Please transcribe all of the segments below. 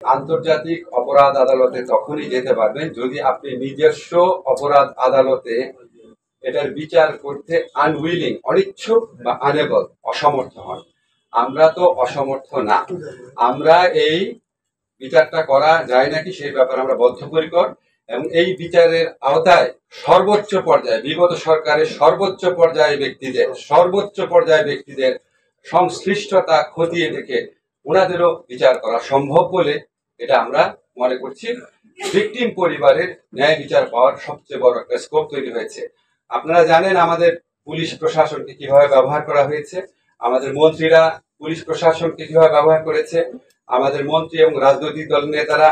আন্তর্জাতিক অপরাধ আদালতে তখনই যেতে পারবেন যদি আপনি নিজস্ব অপরাধ আদালতে এটার বিচার করতে আনউইলিং, অনিচ্ছুক বা আনেবল, অসমর্থ হন। আমরা তো অসমর্থ না। আমরা এই বিচারটা করা যায় নাকি সেই ব্যাপারে আমরা বদ্ধপরিকর, এবং এই বিচারের আওতায় সর্বোচ্চ পর্যায়ে, বিগত সরকারের সর্বোচ্চ পর্যায়ে ব্যক্তিদের সংশ্লিষ্টতা খতিয়ে দেখে ওনাদেরও বিচার করা সম্ভব বলে এটা আমরা মনে করছি। ভিকটিম পরিবারের ন্যায় বিচার পাওয়ার সবচেয়ে বড় একটা স্কোপ তৈরি হয়েছে। আপনারা জানেন আমাদের পুলিশ প্রশাসনকে কিভাবে ব্যবহার করা হয়েছে, আমাদের মন্ত্রীরা পুলিশ প্রশাসনকে কিভাবে ব্যবহার করেছে, আমাদের মন্ত্রী এবং রাজনৈতিক দল নেতারা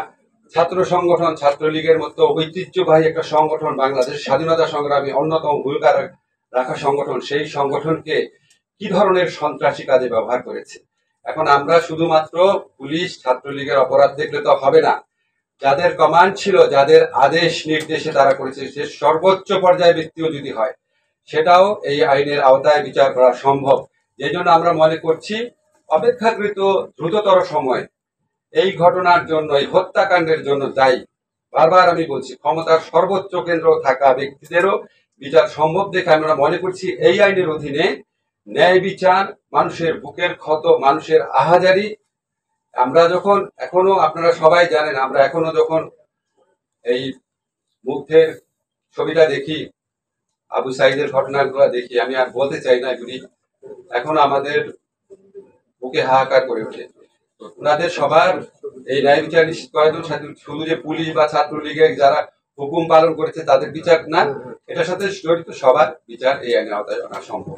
ছাত্র সংগঠন, ছাত্রলীগের মতো ঐতিহ্যবাহী একটা সংগঠন, বাংলাদেশ স্বাধীনতা সংগ্রামী অন্যতম ভূমিকা রাখা সংগঠন, সেই সংগঠনকে কি ধরনের সন্ত্রাসী কাজে ব্যবহার করেছে। এখন আমরা শুধুমাত্র পুলিশ ছাত্রলীগের অপরাধ দেখলে তো হবে না, যাদের কমান্ড ছিল, যাদের আদেশ নির্দেশে তারা করেছে, সে সর্বোচ্চ পর্যায়ে ব্যক্তিও যদি হয় সেটাও এই আইনের আওতায় বিচার করা সম্ভব। এই জন্য আমরা মনে করছি অপেক্ষাকৃত দ্রুততর সময় এই ঘটনার জন্য, এই হত্যাকাণ্ডের জন্য দায়ী, বারবার আমি বলছি, ক্ষমতার সর্বোচ্চ কেন্দ্র থাকা ব্যক্তিদেরও বিচার সম্ভব দেখে আমরা মনে করছি এই আইনের অধীনে ন্যায় বিচার, মানুষের বুকের ক্ষত, মানুষের আহাজারি। আমরা যখন এখনো, আপনারা সবাই জানেন, আমরা এখনো যখন এই মুগ্ধের ছবিটা দেখি, আবু সাইদের ঘটনাগুলো দেখি, আমি আর বলতে চাই না এগুলি, এখন আমাদের বুকে হাহাকার করে ওঠে। ওনাদের সবার এই ন্যায় বিচার নিশ্চিত করার জন্য শুধু যে পুলিশ বা ছাত্রলীগের যারা হুকুম পালন করেছে তাদের বিচার না, এটার সাথে জড়িত সবার বিচার এই আইনের আওতায় আনা সম্ভব।